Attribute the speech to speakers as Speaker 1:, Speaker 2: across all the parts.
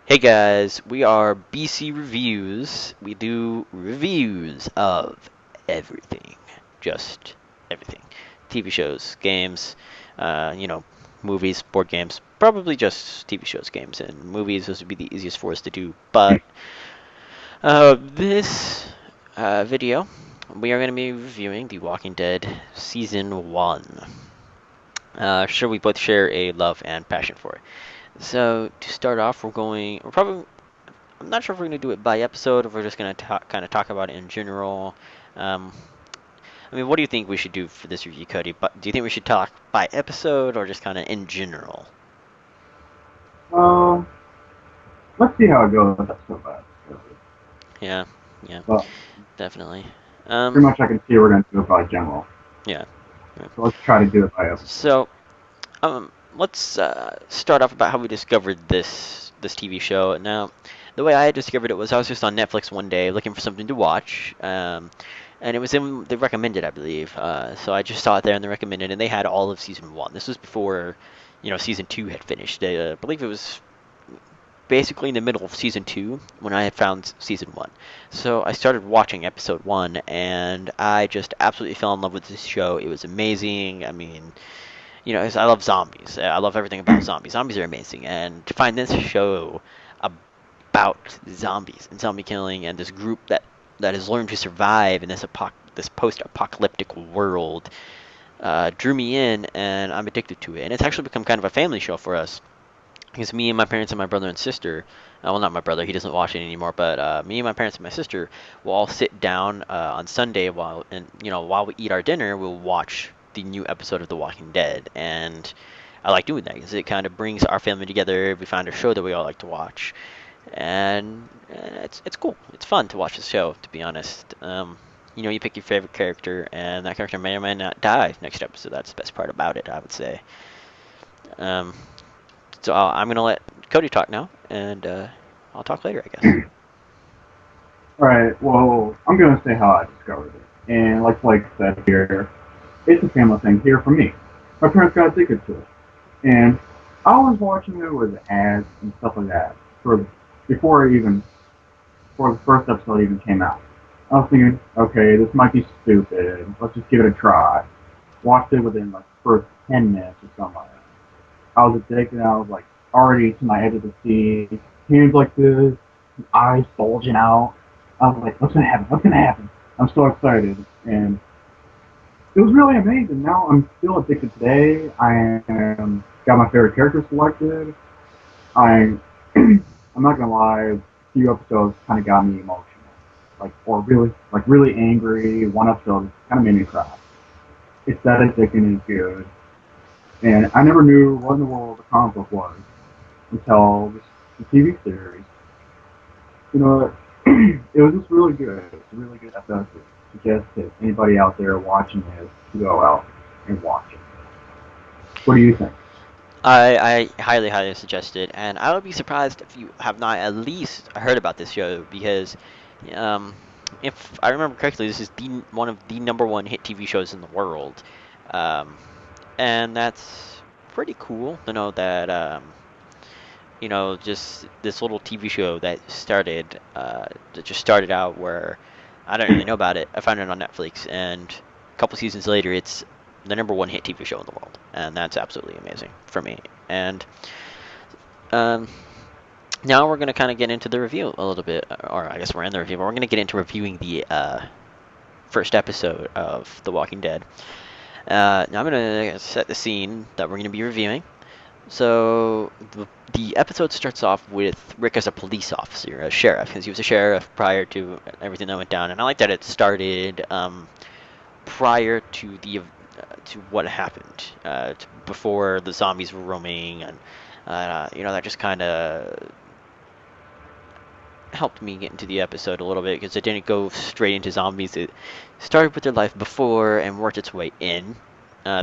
Speaker 1: Hey guys, we are BC Reviews. We do reviews of everything. Just everything. TV shows, games, movies, board games. Probably just TV shows, games, and movies. Those would be the easiest for us to do. But this video, we are going to be reviewing The Walking Dead Season 1. Sure, we both share a love and passion for it. So to start off, I'm not sure if we're going to do it by episode or if we're just going to kind of talk about it in general. Um, what do you think we should do for this review, Cody? But do you think we should talk by episode or just kind of in general?
Speaker 2: Um, let's see how it goes. That's so bad.
Speaker 1: Yeah, yeah,
Speaker 2: But
Speaker 1: definitely.
Speaker 2: pretty much I can see we're going to do it by general.
Speaker 1: Yeah. Yeah.
Speaker 2: So let's try to do it by episode.
Speaker 1: So, let's start off about how we discovered this TV show. Now, the way I discovered it was I was just on Netflix one day looking for something to watch, and it was in the recommended, I believe. So I just saw it there in the recommended, and they had all of season one. This was before, season two had finished. I believe it was basically in the middle of season two when I had found season one. So I started watching episode one, and I just absolutely fell in love with this show. It was amazing. I mean, I love zombies. I love everything about zombies. Zombies are amazing, and to find this show about zombies and zombie killing and this group that has learned to survive in this post-apocalyptic world drew me in, and I'm addicted to it. And it's actually become kind of a family show for us. Because me and my parents and my brother and sister, well, not my brother, he doesn't watch it anymore, but me and my parents and my sister will all sit down on Sunday while we eat our dinner, we'll watch the new episode of The Walking Dead. And I like doing that because it kind of brings our family together. We find a show that we all like to watch, and it's cool. It's fun to watch the show, to be honest. You pick your favorite character, and that character may or may not die next episode. That's the best part about it, I would say. Um, so I'm gonna let Cody talk now, and I'll talk later, I guess.
Speaker 2: All right. Well, I'm going to say how I discovered it. And like said here, it's a family thing here for me. My parents got addicted to it, and I was watching it with ads and stuff like that for before the first episode even came out. I was thinking, okay, this might be stupid. Let's just give it a try. Watched it within like the first 10 minutes or something like that. I was addicted. I was like already to my edge of the seat, hands like this, eyes bulging out. I was like, what's gonna happen? What's gonna happen? I'm so excited, and it was really amazing. Now I'm still addicted today. I am got my favorite character selected. I I'm not gonna lie, a few episodes kind of got me emotional, or really angry. One episode kind of made me cry. It's that addicting and good. And I never knew what in the world the comic book was until the TV series. You know, it was just really good. It's a really good episode. Suggest that anybody out there watching this to go out and watch it. What do you think?
Speaker 1: I highly, highly suggest it, and I would be surprised if you have not at least heard about this show because, um, if I remember correctly, this is one of the number one hit TV shows in the world, um, and that's pretty cool to know that just this little TV show that just started out where I don't really know about it. I found it on Netflix, and a couple seasons later, it's the number one hit TV show in the world, and that's absolutely amazing for me. And um, now we're gonna kind of get into the review a little bit, or I guess we're in the review, but we're gonna get into reviewing the first episode of The Walking Dead. Now I'm gonna set the scene that we're gonna be reviewing. So the episode starts off with Rick as a police officer, a sheriff, because he was a sheriff prior to everything that went down. And I like that it started prior to to what happened, before the zombies were roaming, and that just kind of helped me get into the episode a little bit because it didn't go straight into zombies. It started with their life before and worked its way in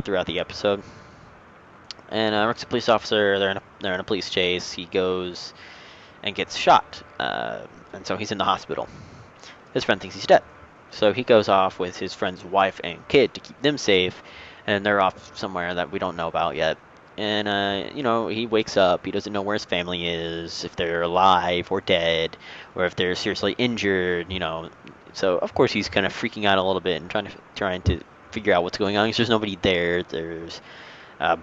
Speaker 1: throughout the episode. And Rick's a police officer. They're in a police chase. He goes and gets shot, and so he's in the hospital. His friend thinks he's dead, so he goes off with his friend's wife and kid to keep them safe, and they're off somewhere that we don't know about yet. And he wakes up. He doesn't know where his family is, if they're alive or dead, or if they're seriously injured. So of course he's kind of freaking out a little bit and trying to figure out what's going on because there's nobody there. There's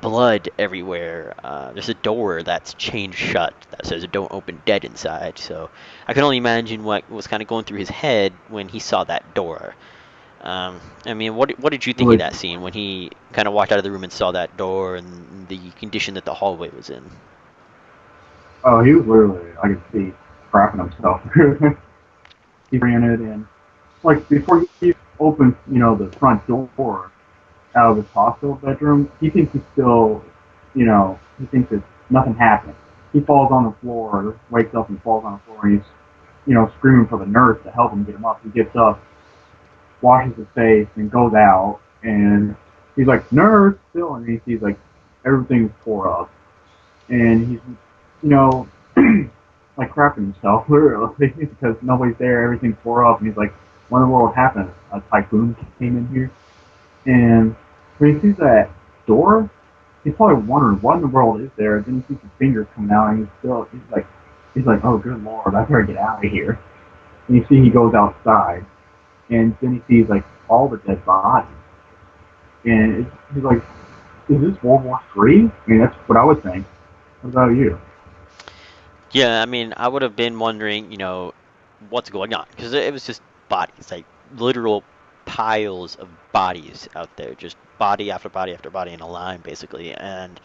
Speaker 1: blood everywhere. There's a door that's chained shut that says "Don't open dead" inside. So I can only imagine what was kind of going through his head when he saw that door. I mean, what did you think of
Speaker 2: Like,
Speaker 1: that scene when he kind of walked out of the room and saw that door and the condition that the hallway was in?
Speaker 2: oh, he was literally, I could see, crapping himself. He ran it in. Like, before he opens, the front door out of his hospital bedroom, he thinks he's still, he thinks that nothing happened. He falls on the floor, wakes up and falls on the floor, and he's, screaming for the nurse to help him get him up. He gets up, washes his face, and goes out, and he's like, nurse, still, and he sees, like, everything's tore up. And he's, you know, like crapping himself, literally, because nobody's there, everything's tore up, and he's like, what in the world happened? A typhoon came in here? And when he sees that door, he's probably wondering what in the world is there. And then he sees his fingers coming out, and he's like, oh, good lord, I better get out of here. And you see he goes outside, and then he sees like all the dead bodies, and he's like, is this World War III? I mean, that's what I would think. What about you?
Speaker 1: Yeah, I mean, I would have been wondering, what's going on because it was just bodies, like literal piles of bodies out there, just body after body after body in a line, basically. And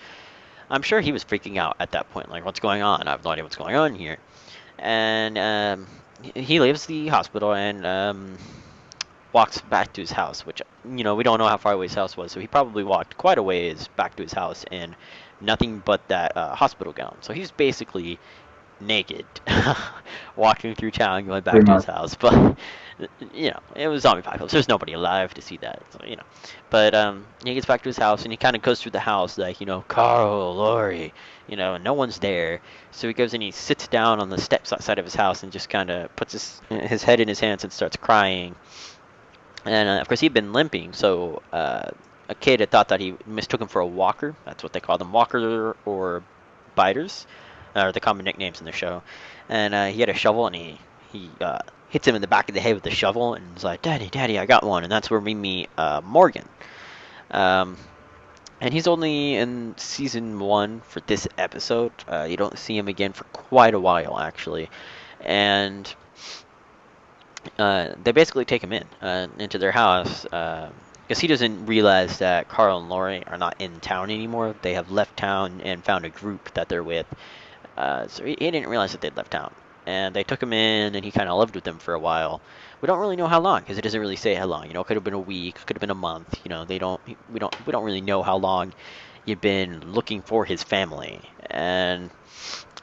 Speaker 1: I'm sure he was freaking out at that point, like, what's going on? I have no idea what's going on here. And he leaves the hospital and walks back to his house, which, we don't know how far away his house was, so he probably walked quite a ways back to his house in nothing but that hospital gown. So he's basically naked, walking through town, going back
Speaker 2: Pretty
Speaker 1: to his
Speaker 2: much.
Speaker 1: house. But it was zombie apocalypse. There's nobody alive to see that. So. But he gets back to his house and he kind of goes through the house like, Carl, Lori, and no one's there. So he goes and he sits down on the steps outside of his house and just kind of puts his head in his hands and starts crying. And of course he'd been limping, so a kid had thought that he mistook him for a walker. That's what they call them, walker or biters, are the common nicknames in the show. And he had a shovel, and he hits him in the back of the head with the shovel, and he's like, "Daddy, Daddy, I got one." And that's where we meet Morgan. Um, and he's only in season 1 for this episode. You don't see him again for quite a while, actually. And they basically take him in into their house because he doesn't realize that Carl and Lori are not in town anymore. They have left town and found a group that they're with. So he didn't realize that they'd left town. And they took him in, and he kind of lived with them for a while. We don't really know how long because it doesn't really say how long. It could have been a week, could have been a month. They don't. We don't really know how long you've been looking for his family. And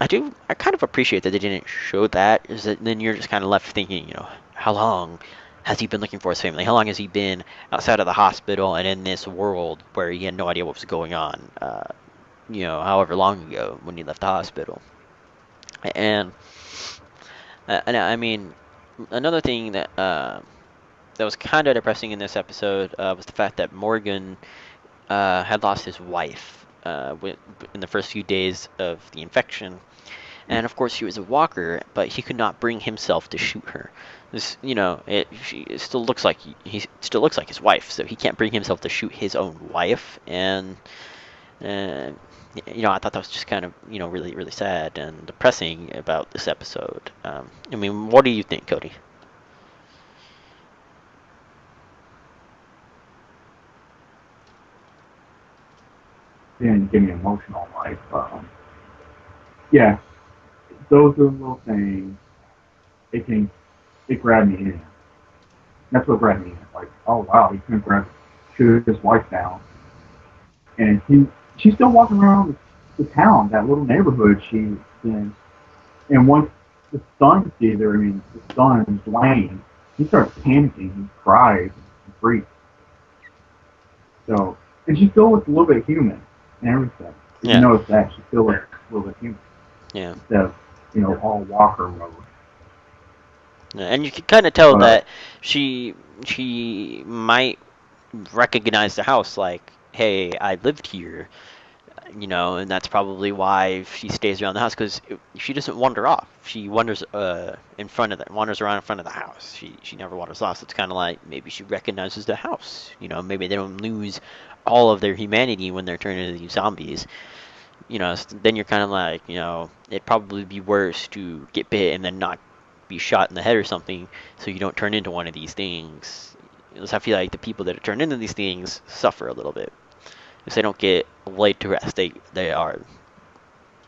Speaker 1: I kind of appreciate that they didn't show that. Is that then you're just kind of left thinking, how long has he been looking for his family? How long has he been outside of the hospital and in this world where he had no idea what was going on? However long ago when he left the hospital. And I mean, another thing that was kind of depressing in this episode was the fact that Morgan had lost his wife in the first few days of the infection. And of course, she was a walker, but he could not bring himself to shoot her. This, it still looks like he still looks like his wife, so he can't bring himself to shoot his own wife. And uh, I thought that was just kind of really really sad and depressing about this episode. I mean, what do you think, Cody?
Speaker 2: Didn't give me emotional, like, yeah, those little things, it can, it grabbed me in. That's what grabbed me in. Like, oh wow, he couldn't shoot his wife down. And she's still walking around the town, that little neighborhood she's in. And once the son sees her, I mean, the son, Dwayne, he starts panicking, he cries, and freaks. So, and she still looks a little bit human and everything. If you
Speaker 1: Yeah,
Speaker 2: notice that, she still looks a little bit human
Speaker 1: yeah.
Speaker 2: instead of, all Walker mode.
Speaker 1: Yeah, and you can kind of tell
Speaker 2: But,
Speaker 1: that she might recognize the house, like, hey, I lived here. And that's probably why she stays around the house, because she doesn't wander off. She wanders wanders around in front of the house. She never wanders off. So it's kind of like maybe she recognizes the house. Maybe they don't lose all of their humanity when they're turned into these zombies. Then you're kind of like, it'd probably be worse to get bit and then not be shot in the head or something, so you don't turn into one of these things. I feel like the people that are turned into these things suffer a little bit. If they don't get laid to rest, they are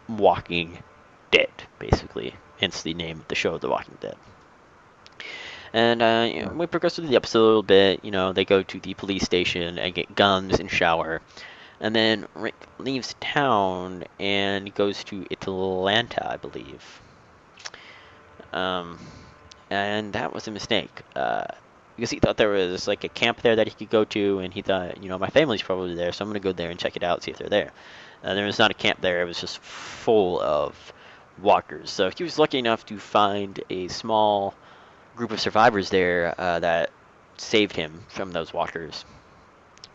Speaker 1: walking dead, basically. Hence the name of the show, The Walking Dead. And we progress through the episode a little bit. They go to the police station and get guns and shower. And then Rick leaves town and goes to Atlanta, I believe. And that was a mistake. Because he thought there was like a camp there that he could go to, and he thought, my family's probably there, so I'm going to go there and check it out, see if they're there. There was not a camp there. It was just full of walkers. So he was lucky enough to find a small group of survivors there that saved him from those walkers.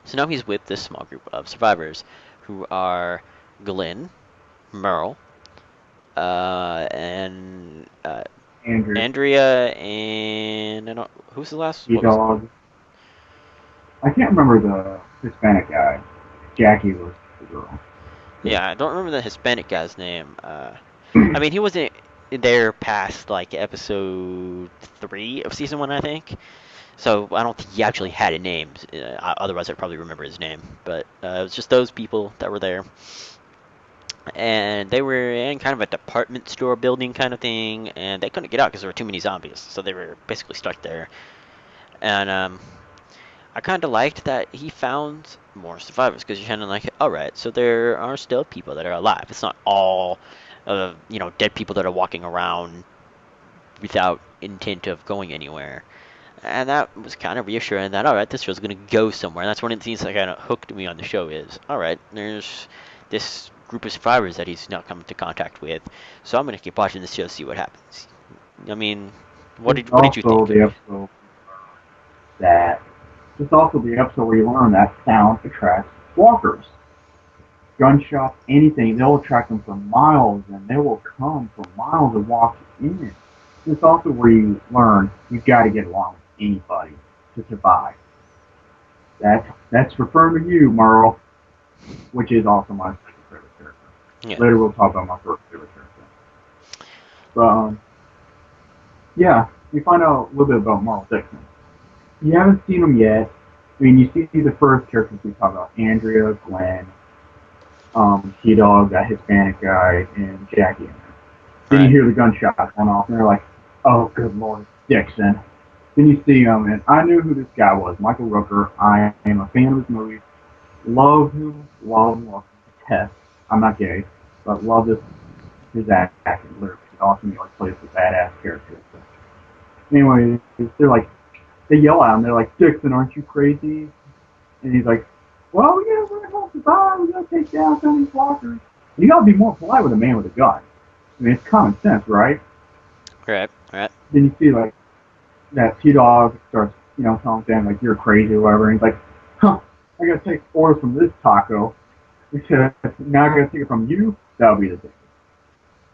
Speaker 1: So now he's with this small group of survivors who are Glenn, Merle, and Andrea, and who's the last?
Speaker 2: Dog. I can't remember the Hispanic guy. Jackie was the girl.
Speaker 1: Yeah, I don't remember the Hispanic guy's name. I mean, he wasn't there past like episode 3 of season 1, I think. So I don't think he actually had a name. Otherwise, I'd probably remember his name. But it was just those people that were there. And they were in kind of a department store building kind of thing, and they couldn't get out because there were too many zombies. So they were basically stuck there. And I kind of liked that he found more survivors, because you're kind of like, all right, so there are still people that are alive. It's not all, dead people that are walking around without intent of going anywhere. And that was kind of reassuring that, all right, this show's going to go somewhere. And that's one of the things that kind of hooked me on the show is, all right, there's this group of survivors that he's not come into contact with, so I'm going to keep watching this show, see what happens. I mean, what did you think?
Speaker 2: It's also the episode where you learn that sound attracts walkers. Gunshots, anything, they'll attract them for miles, and they will come for miles and walk in. It's also where you learn you've got to get along with anybody to survive. That's referring to you, Merle, which is also my second favorite character.
Speaker 1: Yeah.
Speaker 2: Later we'll talk about my first favorite character. But, yeah, you find out a little bit about Merle Dixon. You haven't seen him yet. I mean, you see the first characters we talk about, Andrea, Glenn, T-Dog, that Hispanic guy, and Jackie in there. Then you hear the gunshots going off, and they're like, oh, good Lord, Dixon. Then you see him, and I knew who this guy was, Michael Rooker. I am a fan of his movies. Love him, detest. I'm not gay, but love his acting lyrics. It's awesome. He like plays a badass character. Anyway, they're like, they yell at him. They're like, Dixon, aren't you crazy? And he's like, well, yeah, we're going to survive. We're going to take down some of these walkers. You got to be more polite with a man with a gun. I mean, it's common sense, right?
Speaker 1: Right.
Speaker 2: Then you see, like, that T-Dog starts, telling Dan, like, you're crazy or whatever. And he's like, I got to take orders from this taco. Because now I got to take it from you. That'll be the difference.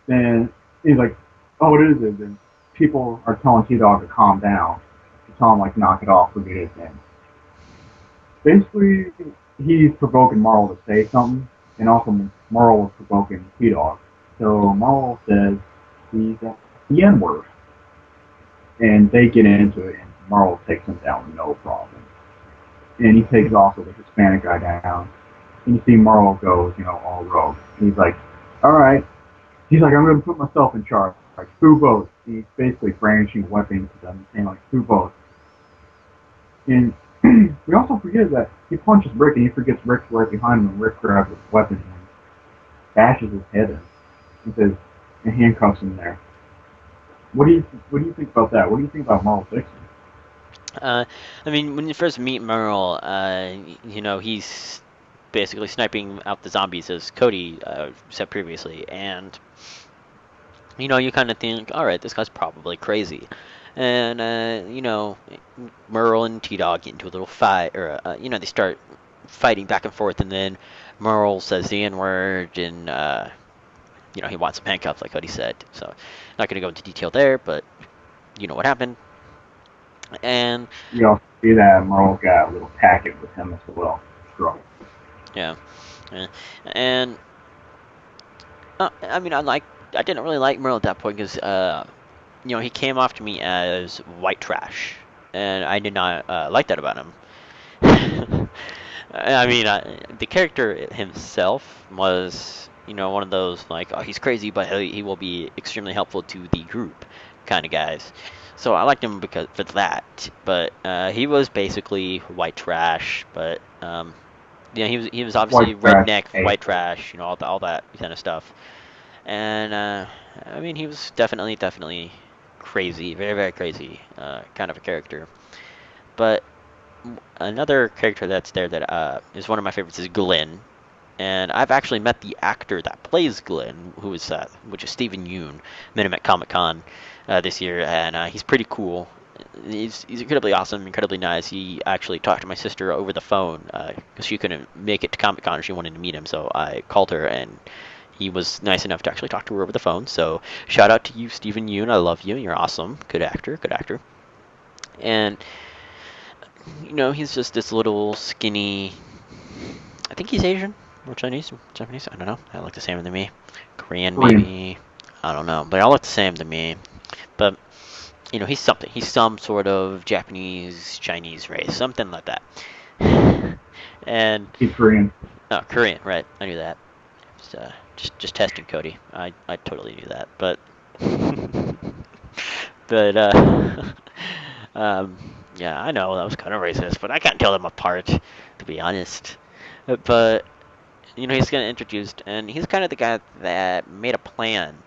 Speaker 2: Then he's like, oh, it is. And people are telling T-Dog to calm down. Tell him, like, knock it off, forget his name. Basically, he's provoking Merle to say something, and also Merle was provoking T-Dog. So Merle says he's the N-word. And they get into it, and Merle takes him down, no problem. And he takes also the Hispanic guy down. And you see Merle goes, all rogue. And he's like, all right. He's like, I'm going to put myself in charge. Like, who votes? He's basically brandishing a weapon to them, saying, like, who votes? And we also forget that he punches Rick, and he forgets Rick's right behind him, and Rick grabs his weapon and bashes his head in, and handcuffs him there. What do you think about that? What do you think about Merle Dixon?
Speaker 1: I mean, when you first meet Merle, he's basically sniping out the zombies, as Cody said previously, and you kind of think, all right, this guy's probably crazy. And, Merle and T-Dog get into a little fight, or, they start fighting back and forth, and then Merle says the N-word, and he wants him handcuffed, like Cody said. So, not going to go into detail there, but you know what happened. And
Speaker 2: You also see that Merle got a little packet with him as well.
Speaker 1: yeah, and I mean, I didn't really like Merle at that point because he came off to me as white trash, and I did not like that about him. I mean, the character himself was, one of those like, oh, he's crazy, but he will be extremely helpful to the group kind of guys. So I liked him because for that. But he was basically white trash. But he was obviously redneck, white trash, all that kind of stuff. And I mean, he was definitely crazy, very very crazy kind of a character. But another character that's there that is one of my favorites is Glenn, and I've actually met the actor that plays Glenn, which is Steven Yeun. Met him at Comic-Con this year, and he's pretty cool. He's incredibly awesome, incredibly nice. He actually talked to my sister over the phone because she couldn't make it to Comic-Con and she wanted to meet him, so I called her, and he was nice enough to actually talk to her over the phone. So shout out to you, Steven Yeun. I love you. You're awesome. Good actor. And he's just this little skinny. I think he's Asian or Chinese. Japanese. I don't know. They look the same to me. Korean maybe. I don't know. They all look the same to me. But he's something. He's some sort of Japanese, Chinese race, something like that. And
Speaker 2: he's Korean.
Speaker 1: Oh, Korean, right? I knew that. Just testing Cody. I totally knew that, but yeah, I know that was kind of racist, but I can't tell them apart, to be honest. But he's getting introduced, and he's kind of the guy that made a plan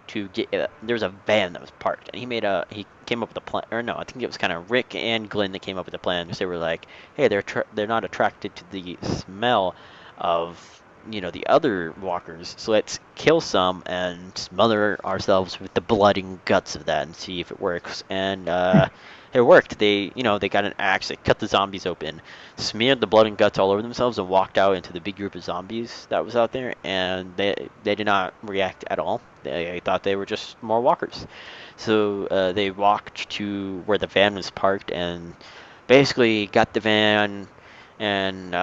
Speaker 1: to get. There was a van that was parked, and he came up with a plan. Or no, I think it was kind of Rick and Glenn that came up with a plan. Because they were like, hey, they're not attracted to the smell of the other walkers, so let's kill some and smother ourselves with the blood and guts of that and see if it works. And it worked. They got an axe, they cut the zombies open, smeared the blood and guts all over themselves, and walked out into the big group of zombies that was out there, and they did not react at all. They thought they were just more walkers. So they walked to where the van was parked and basically got the van and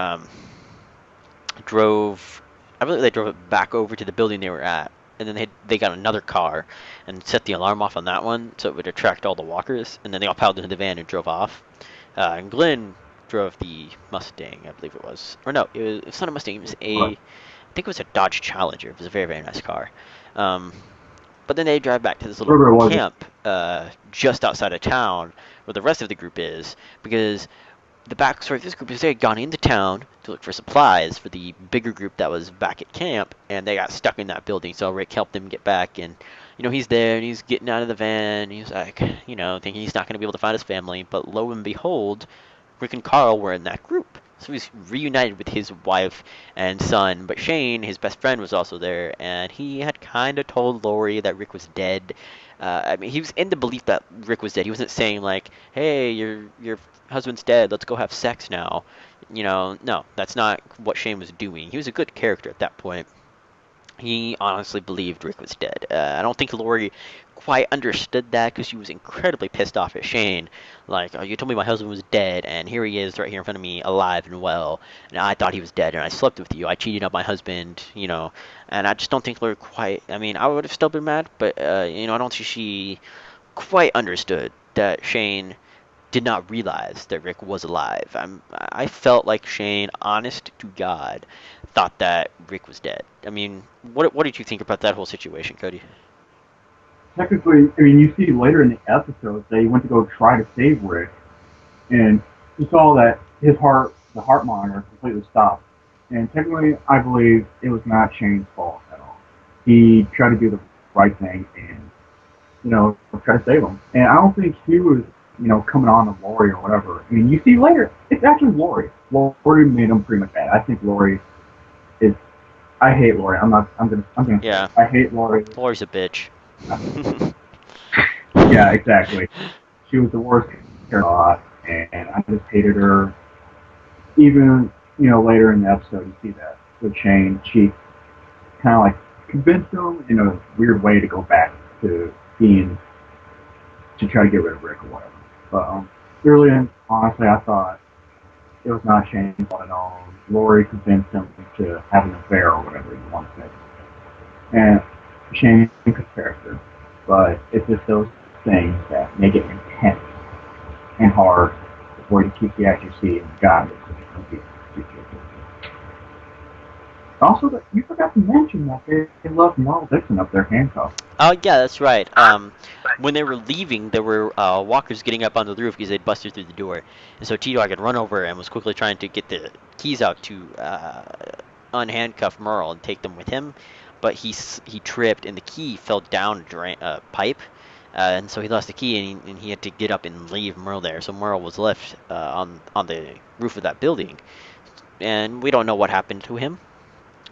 Speaker 1: I believe they drove it back over to the building they were at, and then they got another car and set the alarm off on that one so it would attract all the walkers, and then they all piled into the van and drove off. And Glenn drove the Mustang, I believe it was. Or no, it's not a Mustang, it was I think it was a Dodge Challenger. It was a very, very nice car. But then they drive back to this little camp just outside of town where the rest of the group is, because the backstory of this group is they had gone into town to look for supplies for the bigger group that was back at camp, and they got stuck in that building. So Rick helped them get back, and he's there and he's getting out of the van. And he's like, thinking he's not going to be able to find his family, but lo and behold, Rick and Carl were in that group. So he's reunited with his wife and son, but Shane, his best friend, was also there, and he had kind of told Lori that Rick was dead. I mean, he was in the belief that Rick was dead. He wasn't saying like, "Hey, your husband's dead. Let's go have sex now." No, that's not what Shane was doing. He was a good character at that point. He honestly believed Rick was dead. I don't think Lori quite understood that because she was incredibly pissed off at Shane. Like, oh, you told me my husband was dead, and here he is right here in front of me, alive and well, and I thought he was dead, and I slept with you. I cheated on my husband, and I just don't think Lori quite. I mean, I would have still been mad, but I don't think she quite understood that Shane did not realize that Rick was alive. I felt like Shane, honest to God, thought that Rick was dead. I mean, what did you think about that whole situation, Cody?
Speaker 2: Technically, I mean, you see later in the episode they went to go try to save Rick, and you saw that the heart monitor, completely stopped. And technically, I believe it was not Shane's fault at all. He tried to do the right thing and, try to save him. And I don't think he was, coming on to Lori or whatever. I mean, you see later, it's actually Lori. Lori made him pretty much bad. I think Lori is. I hate Lori. I'm gonna.
Speaker 1: Yeah.
Speaker 2: I hate Lori.
Speaker 1: Lori's a bitch.
Speaker 2: Yeah, exactly. She was the worst character, and I just hated her. Even later in the episode, you see that with Shane, she kind of like convinced him in a weird way to go back to being to try to get rid of Rick or whatever. But really, and honestly, I thought it was not Shane's fault at all. Lori convinced him to have an affair or whatever you want to say. And Shane is a character, but it's just those things that make it intense and hard before you keep the accuracy and God. Also, you forgot to mention that they left Merle Dixon up there handcuffed.
Speaker 1: Oh yeah, that's right. When they were leaving, there were walkers getting up onto the roof because they'd busted through the door, and so T-Dog had run over and was quickly trying to get the keys out to unhandcuff Merle and take them with him, but he tripped and the key fell down a pipe, and so he lost the key and he had to get up and leave Merle there. So Merle was left on the roof of that building, and we don't know what happened to him.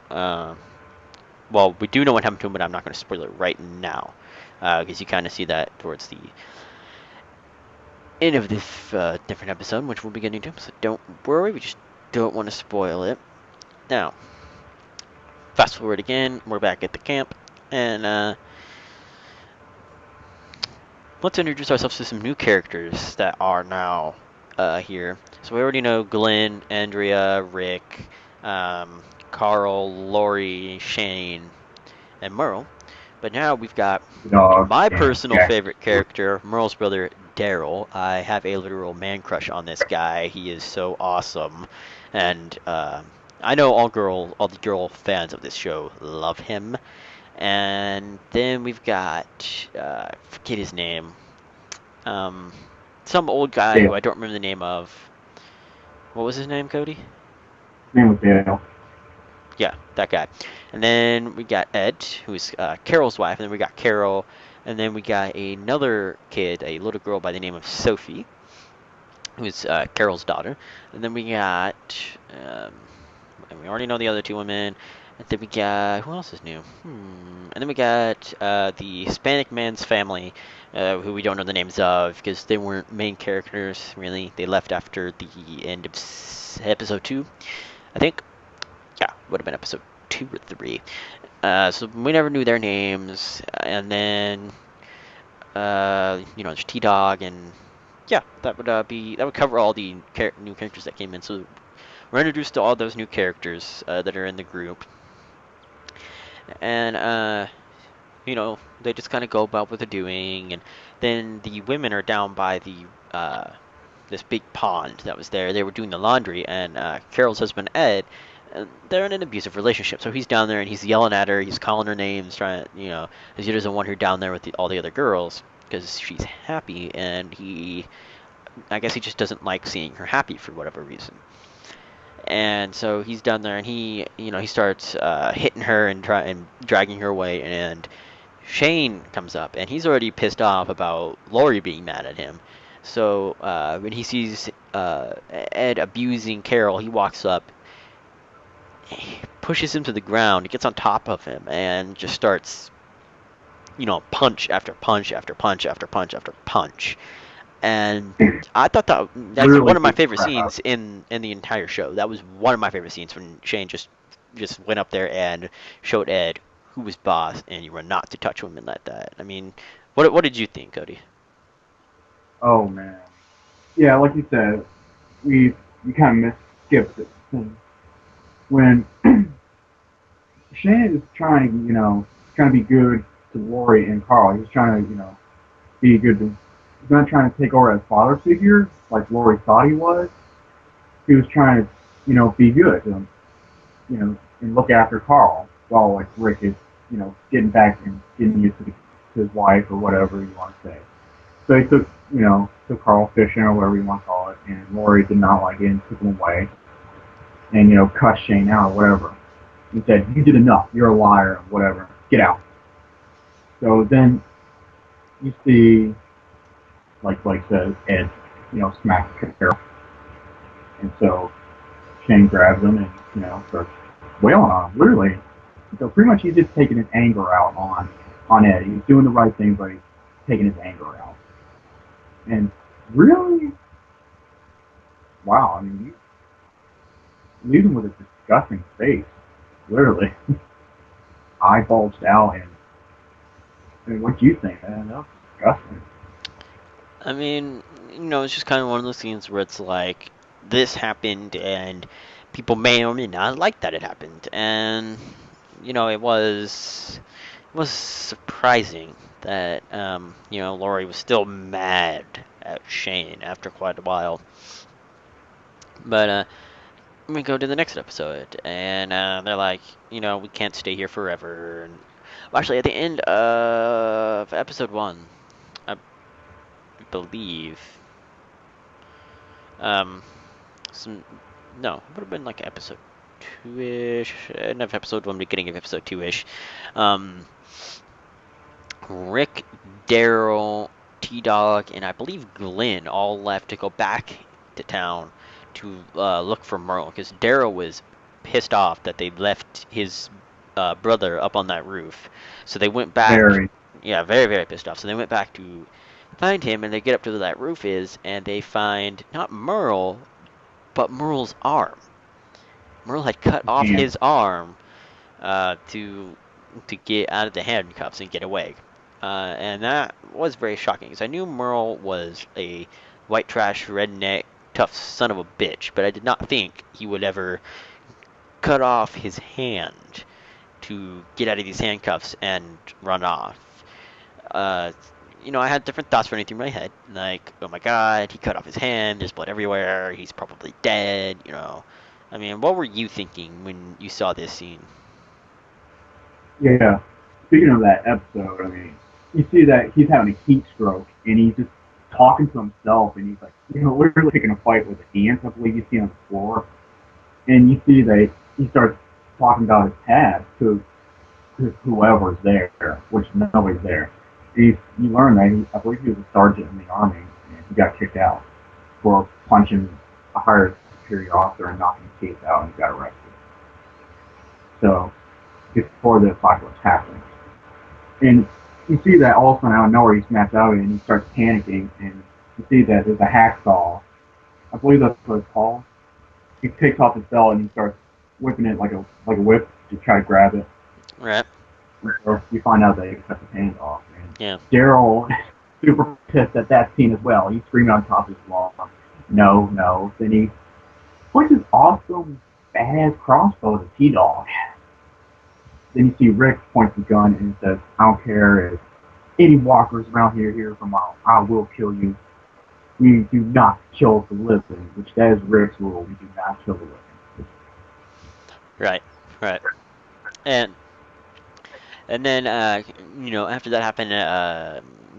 Speaker 1: Well, we do know what happened to him, but I'm not going to spoil it right now, because you kind of see that towards the end of this different episode, which we'll be getting to. So don't worry, we just don't want to spoil it. Now, fast forward again, we're back at the camp, and let's introduce ourselves to some new characters that are now here. So we already know Glenn, Andrea, Rick, Carl, Lori, Shane, and Merle. But now we've got my personal favorite character, Merle's brother, Daryl. I have a literal man crush on this guy. He is so awesome. And I know all the girl fans of this show love him. And then we've got, I forget his name, some old guy who I don't remember the name of. What was his name, Cody?
Speaker 2: His name was Dale.
Speaker 1: Yeah, that guy. And then we got Ed, who's Carol's wife, and then we got Carol, and then we got another kid, a little girl by the name of Sophie, who's Carol's daughter. And then we got, and we already know the other two women. And then we got, who else is new? And then we got the Hispanic man's family, who we don't know the names of, because they weren't main characters, really. They left after the end of episode 2, I think. Yeah, would have been episode 2 or 3. So we never knew their names. And then, there's T-Dog, and yeah, that would cover all the new characters that came in. So we're introduced to all those new characters that are in the group, and they just kind of go about what they're doing. And then the women are down by the this big pond that was there. They were doing the laundry, and Carol's husband Ed. They're in an abusive relationship, so he's down there and he's yelling at her, he's calling her names, trying, because he doesn't want her down there with all the other girls because she's happy, and I guess he just doesn't like seeing her happy for whatever reason. And so he's down there and he starts hitting her and dragging her away, and Shane comes up and he's already pissed off about Lori being mad at him. So when he sees Ed abusing Carol, he walks up, pushes him to the ground, he gets on top of him, and just starts, punch after punch after punch after punch after punch. And I thought that's really one of my favorite scenes in the entire show. That was one of my favorite scenes, when Shane just went up there and showed Ed who was boss, and you were not to touch women like that. I mean, what did you think, Cody?
Speaker 2: Oh man, yeah, like you said, we kind of skipped it. When Shane is trying to be good to Lori and Carl, he's trying to, be good to, he's not trying to take over as father figure like Lori thought he was. He was trying to, be good and, and look after Carl while like Rick is, getting back and getting used to his wife or whatever you want to say. So he took Carl fishing or whatever you want to call it, and Lori did not like it and took him away. And, cuss Shane out or whatever. He said, "You did enough. You're a liar," whatever. Get out. So then you see, like says, Ed, smack Carol. And so Shane grabs him and, starts wailing on him, literally. So pretty much he's just taking his anger out on Ed. He's doing the right thing, but he's taking his anger out. And really, wow, I mean, leaves him with a disgusting face, literally, eye bulged out. And I mean, what do you think, man? That was disgusting.
Speaker 1: I mean, it's just kind of one of those scenes where it's like this happened, and people may or may not like that it happened, and it was surprising that Laurie was still mad at Shane after quite a while. But we go to the next episode, and they're like, we can't stay here forever. And well, actually, at the end of episode 1, I believe, um, some no, it would have been like episode 2-ish, end of episode 1, beginning of episode 2-ish. Um, Rick, Daryl, T-Dog, and I believe Glenn all left to go back to town to look for Merle, because Daryl was pissed off that they left his brother up on that roof. So they went back.
Speaker 2: Very.
Speaker 1: Yeah, very, very pissed off. So they went back to find him, and they get up to where that roof is, and they find not Merle, but Merle's arm. Merle had cut off
Speaker 2: Yeah.
Speaker 1: his arm to get out of the handcuffs and get away. And that was very shocking, because I knew Merle was a white trash, redneck, tough son of a bitch, but I did not think he would ever cut off his hand to get out of these handcuffs and run off. Uh, I had different thoughts running through my head, like, oh my god, he cut off his hand, there's blood everywhere, he's probably dead. I mean, what were you thinking when you saw this scene?
Speaker 2: Yeah. Speaking of that episode, I mean, you see that he's having a heat stroke, and he's just talking to himself, and he's like, literally picking a fight with the ants. I believe you see on the floor, and you see that he starts talking about his past to whoever's there, which nobody's there. You learn that I believe he was a sergeant in the army, and he got kicked out for punching a higher superior officer and knocking his teeth out, and he got arrested. So before the apocalypse happened. And you see that all of a sudden out of nowhere he snaps out and he starts panicking, and you see that there's a hacksaw. I believe that's what it's called. He takes off his belt and he starts whipping it like a whip to try to grab it.
Speaker 1: Right.
Speaker 2: Or you find out that he cut his hand off. And
Speaker 1: Yeah.
Speaker 2: Daryl super pissed at that scene as well. He's screaming on top of his lungs, no, no. Then he points his awesome badass crossbow to T-Dog. Then you see Rick points the gun and says, I don't care if any walkers around here hear from I will kill you. We do not kill the living, which that is Rick's rule. We do not kill the living.
Speaker 1: Right. Right. And then after that happened,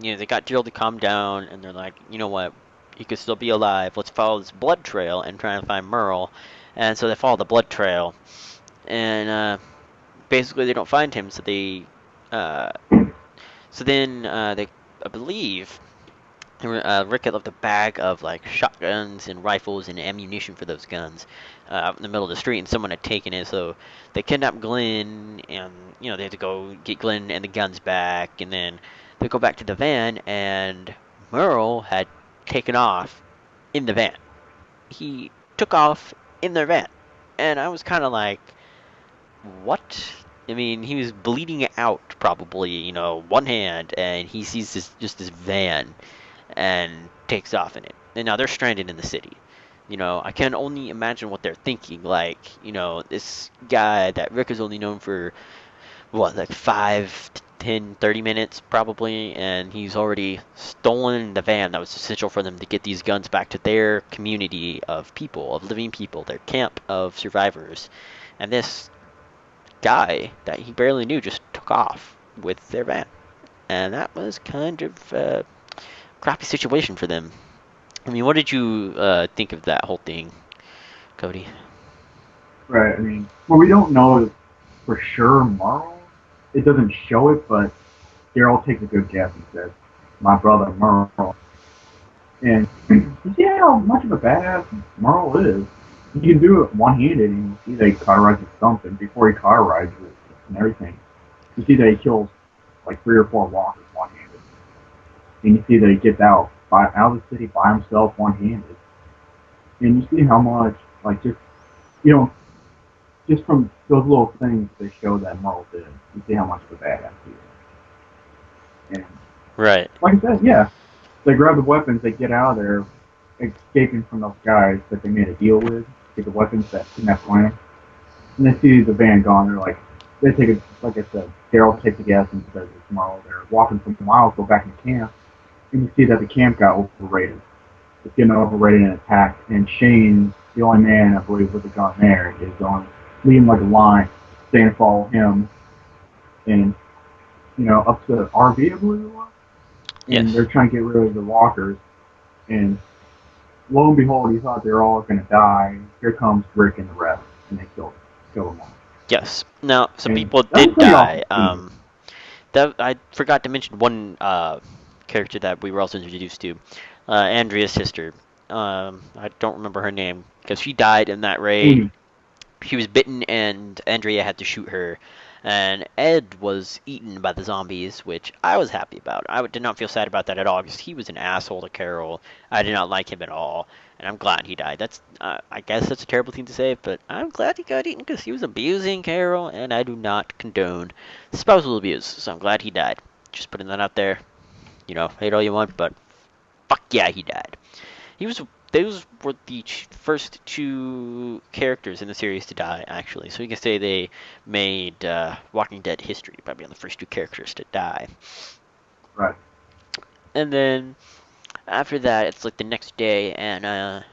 Speaker 1: they got Gerald to calm down, and they're like, you know what, he could still be alive. Let's follow this blood trail and try and find Merle. And so they follow the blood trail, and basically they don't find him. So then I believe, Rick had left a bag of like shotguns and rifles and ammunition for those guns out in the middle of the street, and someone had taken it. So they kidnapped Glenn, and they had to go get Glenn and the guns back, and then they go back to the van, and Merle had taken off in the van. He took off in their van, and I was kind of like, what? I mean, he was bleeding out, probably, one hand, and he sees this van and takes off in it. And now they're stranded in the city. I can only imagine what they're thinking. Like, this guy that Rick is only known for, what, like 5 to 10, 30 minutes, probably, and he's already stolen the van that was essential for them to get these guns back to their community of people, of living people, their camp of survivors. And this guy that he barely knew just took off with their van. And that was kind of a crappy situation for them. I mean, what did you think of that whole thing, Cody?
Speaker 2: Right, I mean, well, we don't know for sure Merle. It doesn't show it, but Daryl takes a good guess and says, my brother Merle. And you see how much of a badass Merle is. He can do it one-handed, and you see that he cauterizes something before he cauterizes it and everything. You see that he kills like 3 or 4 walkers one-handed. And you see that he gets out of the city by himself one-handed. And you see how much, like, just you know, just from those little things, they show that Merle did. You see how much of a badass he is. And
Speaker 1: Right.
Speaker 2: like I said, yeah, they grab the weapons, they get out of there, escaping from those guys that they made a deal with, get the weapons that kidnapped Gwen. And they see the van gone. They're like, they take it, like I said, Daryl takes the gas and says it's Merle. They're walking for miles, go back in camp, and you see that the camp got overrated. It's getting overrated and attacked. And Shane, the only man I believe with a gun there, is on leading like a line, saying to follow him, and up to the RV, I believe it was. And
Speaker 1: Yes.
Speaker 2: they're trying to get rid of the walkers. And lo and behold, he thought they were all going to die. Here comes Rick and the rest, and they kill them all.
Speaker 1: Yes. Now, some
Speaker 2: And
Speaker 1: people
Speaker 2: that was
Speaker 1: did
Speaker 2: pretty awesome
Speaker 1: die.
Speaker 2: scene.
Speaker 1: That I forgot to mention one character that we were also introduced to, Andrea's sister. I don't remember her name because she died in that raid.
Speaker 2: Amy.
Speaker 1: She was bitten, and Andrea had to shoot her. And Ed was eaten by the zombies, which I was happy about. I did not feel sad about that at all because he was an asshole to Carol. I did not like him at all, and I'm glad he died. That's I guess that's a terrible thing to say, but I'm glad he got eaten because he was abusing Carol, and I do not condone spousal abuse. So I'm glad he died. Just putting that out there. Hate all you want, but fuck yeah, he died. He was. Those were the first two characters in the series to die, actually. So you can say they made Walking Dead history by being the first two characters to die.
Speaker 2: Right.
Speaker 1: And then after that, it's like the next day, and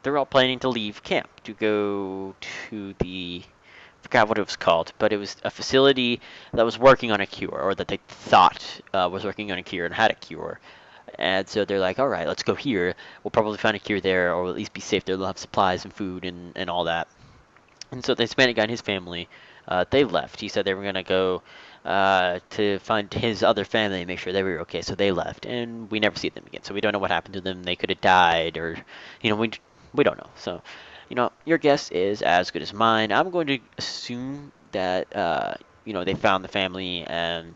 Speaker 1: they're all planning to leave camp to go to the. I forgot what it was called, but it was a facility that was working on a cure, or that they thought was working on a cure and had a cure. And so they're like, all right, let's go here. We'll probably find a cure there, or at least be safe there. They'll have supplies and food and all that. And so the Hispanic guy and his family, they left. He said they were going to go to find his other family and make sure they were okay. So they left, and we never see them again. So we don't know what happened to them. They could have died, or, we don't know. So, your guess is as good as mine. I'm going to assume that, they found the family and,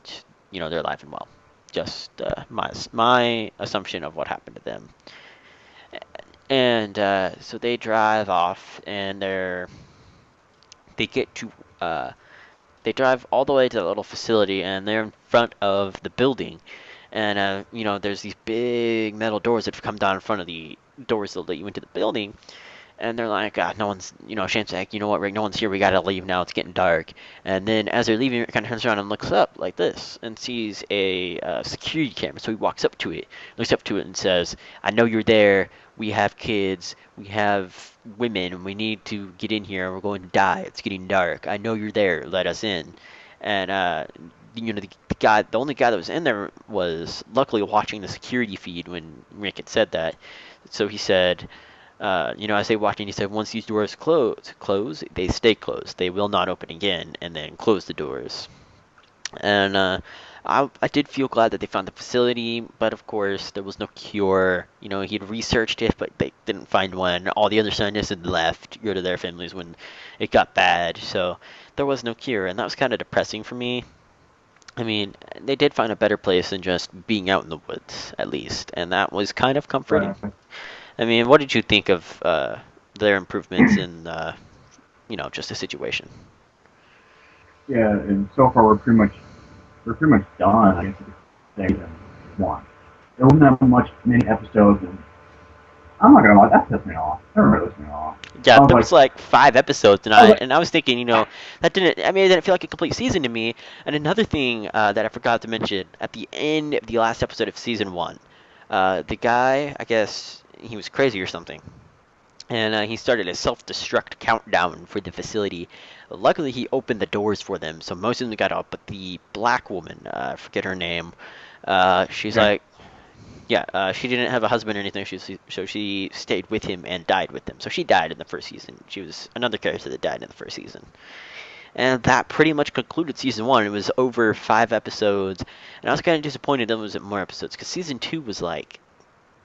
Speaker 1: they're alive and well. Just my assumption of what happened to them. And so they drive off, and they get to they drive all the way to the little facility, and they're in front of the building. And there's these big metal doors that have come down in front of the doors that let you into the building. And they're like, no one's, Shane's like, you know what, Rick, no one's here, we gotta leave now, it's getting dark. And then as they're leaving, Rick kind of turns around and looks up like this and sees a security camera. So he walks up to it, looks up to it, and says, I know you're there, we have kids, we have women, and we need to get in here, we're going to die, it's getting dark, I know you're there, let us in. And, the only guy that was in there was luckily watching the security feed when Rick had said that. So he said, as they walked in, he said, once these doors close, they stay closed. They will not open again, and then close the doors. And I did feel glad that they found the facility, but of course, there was no cure. He'd researched it, but they didn't find one. All the other scientists had left to go to their families when it got bad, so there was no cure, and that was kind of depressing for me. I mean, they did find a better place than just being out in the woods, at least, and that was kind of comforting.
Speaker 2: Right.
Speaker 1: I mean, what did you think of their improvements in, just the situation?
Speaker 2: Yeah, and so far we're pretty much done. I guess you could say than one. There wasn't that many episodes, and I'm not gonna lie, that pissed me off. That really pissed me off.
Speaker 1: Yeah,
Speaker 2: I was
Speaker 1: there
Speaker 2: like,
Speaker 1: was like 5 episodes, and
Speaker 2: I was like,
Speaker 1: I was thinking, that didn't. I mean, it didn't feel like a complete season to me. And another thing that I forgot to mention at the end of the last episode of season one, the guy, I guess he was crazy or something, and he started a self-destruct countdown for the facility. Luckily, he opened the doors for them, so most of them got out. But the black woman, I forget her name, she's
Speaker 2: yeah,
Speaker 1: like, yeah, she didn't have a husband or anything, so she stayed with him and died with him. So she died in the first season. She was another character that died in the first season. And that pretty much concluded season one. It was over 5 episodes, and I was kind of disappointed there wasn't more episodes, because season two was like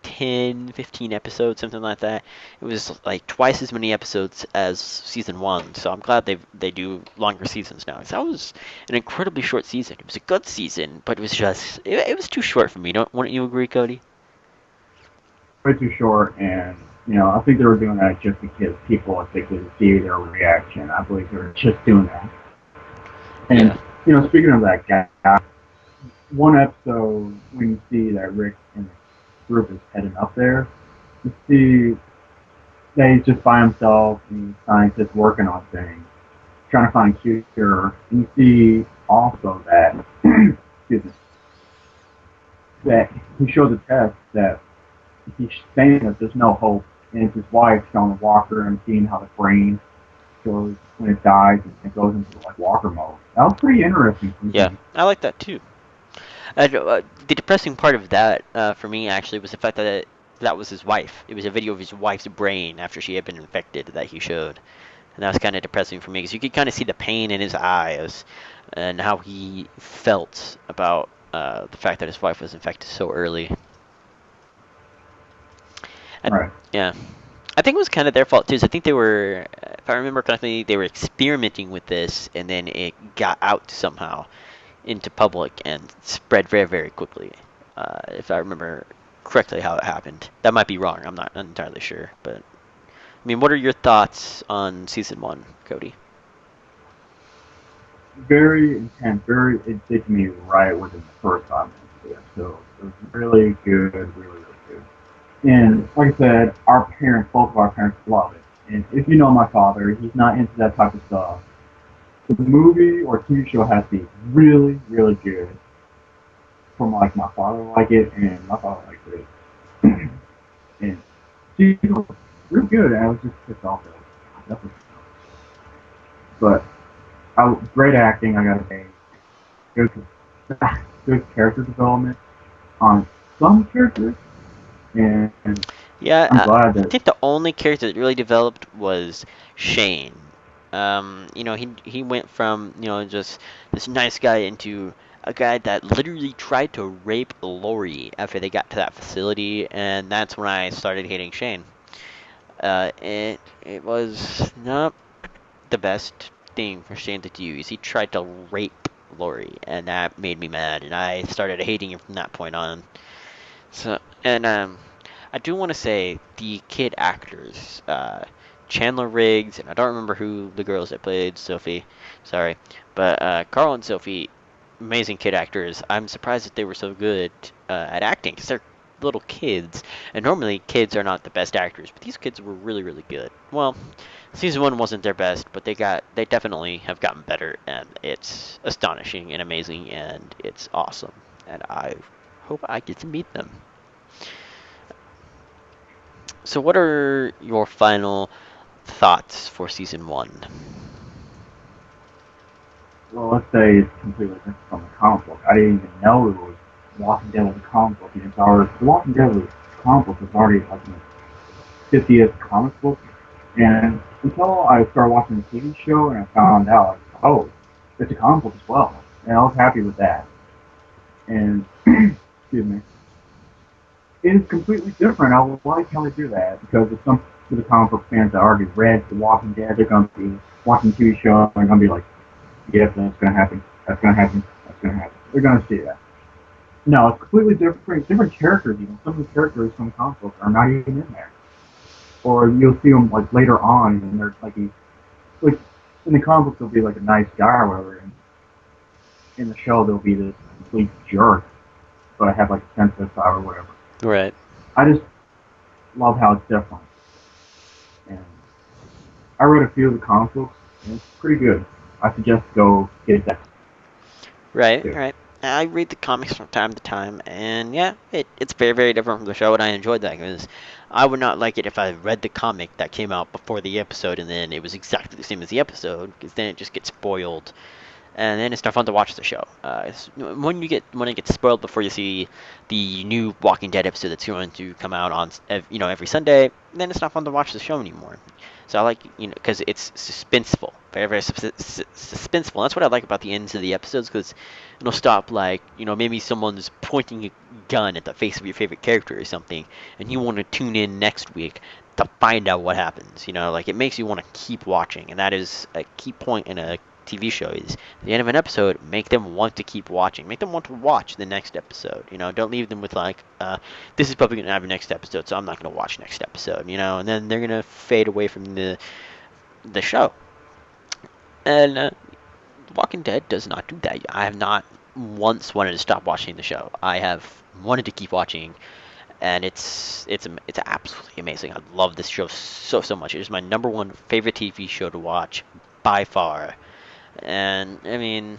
Speaker 1: 10, 15 episodes, something like that. It was like twice as many episodes as season one, so I'm glad they do longer seasons now. 'Cause that was an incredibly short season. It was a good season, but it was just it was too short for me. Wouldn't you agree, Cody?
Speaker 2: way too short, and I think they were doing that just because people, if they could see their reaction, I believe they were just doing that. And
Speaker 1: Yeah.
Speaker 2: speaking of that guy, one episode when you see that Rick and the group is heading up there, you see that he's just by himself and he's scientists working on things, trying to find a cure. And you see also that, excuse me, that he shows a test that he's saying that there's no hope, and it's his wife showing Walker and seeing how the brain goes when it dies and it goes into like Walker mode. That was pretty interesting for
Speaker 1: Yeah,
Speaker 2: me.
Speaker 1: I like that too. The depressing part of that for me actually was the fact that that was his wife. It was a video of his wife's brain after she had been infected that he showed. And that was kind of depressing for me because you could kind of see the pain in his eyes and how he felt about the fact that his wife was infected so early. And,
Speaker 2: Right.
Speaker 1: yeah. I think it was kind of their fault too. So I think they were, if I remember correctly, they were experimenting with this, and then it got out somehow into public and spread very, very quickly. If I remember correctly how it happened. That might be wrong. I'm not entirely sure. But I mean, what are your thoughts on season 1, Cody?
Speaker 2: Very intense. It did me right within the first 5 minutes of the episode. It was really good, really good. And like I said, both of our parents love it. And if you know my father, he's not into that type of stuff. The movie or TV show has to be really, really good for like my father to like it, and my father likes it. And she was really good. And I was just pissed off at it. That's what, but great acting. I gotta say, good, good character development on some characters, and
Speaker 1: Yeah,
Speaker 2: I'm glad
Speaker 1: I
Speaker 2: that.
Speaker 1: think the only character that really developed was Shane. He went from just this nice guy into a guy that literally tried to rape Lori after they got to that facility, and that's when I started hating Shane. It was not the best thing for Shane to do. Is he tried to rape Lori, and that made me mad, and I started hating him from that point on. So, and I do want to say the kid actors, Chandler Riggs, and I don't remember who the girls that played Sophie. Sorry, but Carl and Sophie, amazing kid actors. I'm surprised that they were so good at acting because they're little kids, and normally kids are not the best actors, but these kids were really, really good. Well, season 1 wasn't their best, but they definitely have gotten better, and it's astonishing and amazing, and it's awesome, and I hope I get to meet them. So, what are your final thoughts for season 1?
Speaker 2: Well, let's say it's completely different from the comic book. I didn't even know it was Walking Dead was a comic book, and it's already The Walking Dead was comic book was already like in the 50th comic book, and until I started watching the TV show and I found out, like, oh, it's a comic book as well, and I was happy with that. And excuse me, it is completely different. I like how they do that because if some of the comic book fans that already read The Walking Dead, they're going to be watching the TV show and they're going to be like, yep, that's going to happen. That's going to happen. That's going to happen. They're going to see that. No, it's completely different. Different characters. Even some of the characters from the comic book are not even in there. Or you'll see them like later on, and they're like in the comic book they'll be like a nice guy or whatever, and in the show they'll be this complete jerk, but have like a sense of style or whatever.
Speaker 1: Right.
Speaker 2: I just love how it's different. And I read a few of the comic books, and it's pretty good. I suggest go get that
Speaker 1: Right,
Speaker 2: too.
Speaker 1: right. I read the comics from time to time, and yeah, it's very, very different from the show, and I enjoyed that because I would not like it if I read the comic that came out before the episode and then it was exactly the same as the episode, because then it just gets spoiled, and then it's not fun to watch the show. When it gets spoiled before you see the new Walking Dead episode that's going to come out on every Sunday, then it's not fun to watch the show anymore. So I like because it's suspenseful, very very suspenseful. That's what I like about the ends of the episodes because it'll stop like maybe someone's pointing a gun at the face of your favorite character or something, and you want to tune in next week to find out what happens. Like it makes you want to keep watching, and that is a key point in a TV show is at the end of an episode, make them want to keep watching. Make them want to watch the next episode. Don't leave them with like, this is probably gonna have a next episode, so I'm not gonna watch next episode. And then they're gonna fade away from the show. And Walking Dead does not do that. I have not once wanted to stop watching the show. I have wanted to keep watching, and it's absolutely amazing. I love this show so much. It is my number one favorite TV show to watch by far. And I mean,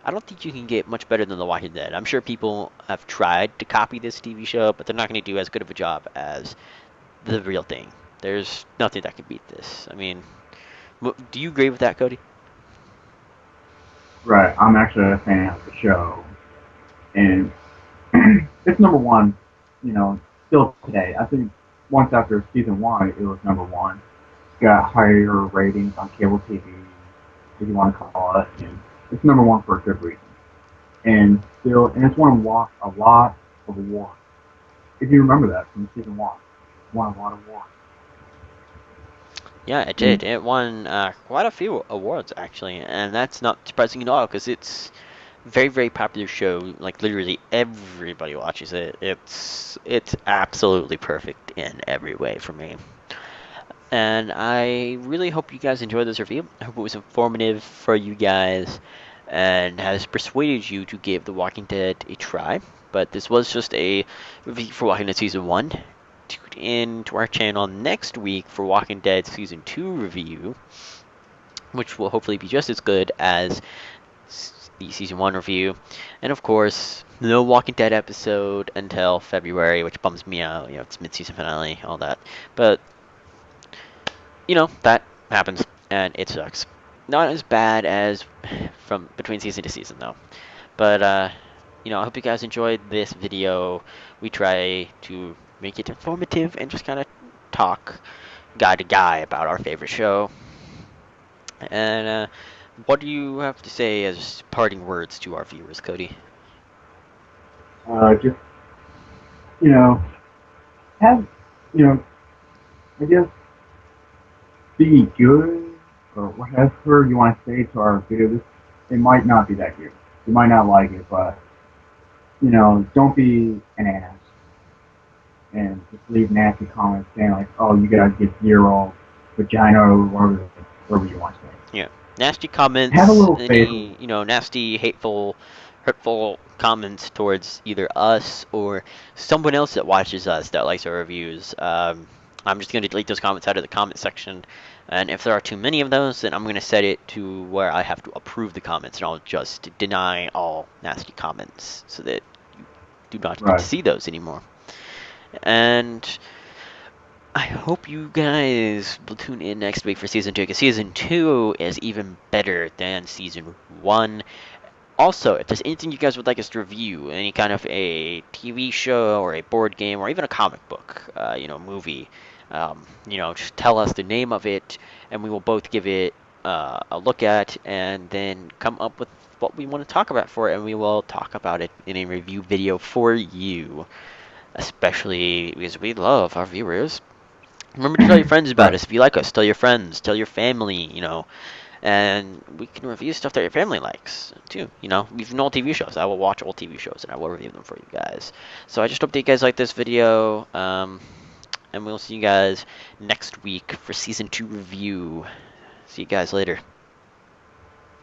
Speaker 1: I don't think you can get much better than The Walking Dead. I'm sure people have tried to copy this TV show, but they're not going to do as good of a job as the real thing. There's nothing that can beat this. I mean, do you agree with that, Cody?
Speaker 2: Right. I'm actually a fan of the show, and it's number one. Still today. I think once after season one, it was number one. Got higher ratings on cable TV, if you want to call it, and it's number one for a good reason. And it's won a lot of awards. If you remember that from season one, it won a lot of awards.
Speaker 1: Yeah, it did. It won quite a few awards, actually, and that's not surprising at all, because it's a very, very popular show. Like, literally everybody watches it. It's absolutely perfect in every way for me. And I really hope you guys enjoyed this review. I hope it was informative for you guys and has persuaded you to give The Walking Dead a try. But this was just a review for Walking Dead Season 1. Tune in to our channel next week for Walking Dead Season 2 review, which will hopefully be just as good as the Season 1 review. And of course, no Walking Dead episode until February, which bums me out. It's mid-season finale, all that. But that happens, and it sucks. Not as bad as from between season to season, though. But, I hope you guys enjoyed this video. We try to make it informative and just kind of talk guy to guy about our favorite show. And, what do you have to say as parting words to our viewers, Cody?
Speaker 2: Just, have, I guess, be good, or whatever you want to say to our videos. It might not be that good. You might not like it, but, don't be an ass. And just leave nasty comments saying like, oh, you guys get zero vagina or whatever you want to say.
Speaker 1: Yeah. Nasty comments,
Speaker 2: have a little
Speaker 1: any, nasty, hateful, hurtful comments towards either us or someone else that watches us that likes our reviews. I'm just going to delete those comments out of the comment section, and if there are too many of those, then I'm going to set it to where I have to approve the comments, and I'll just deny all nasty comments so that you do not get to see those anymore. And I hope you guys will tune in next week for Season 2, because Season 2 is even better than Season 1. Also, if there's anything you guys would like us to review, any kind of a TV show or a board game or even a comic book, movie, just tell us the name of it, and we will both give it a look at, and then come up with what we want to talk about for it, and we will talk about it in a review video for you, especially because we love our viewers. Remember to tell your friends about us. If you like us, tell your friends, tell your family, and we can review stuff that your family likes, too. Even old TV shows. I will watch old TV shows, and I will review them for you guys. So I just hope that you guys like this video, and we'll see you guys next week for Season 2 review. See you guys later.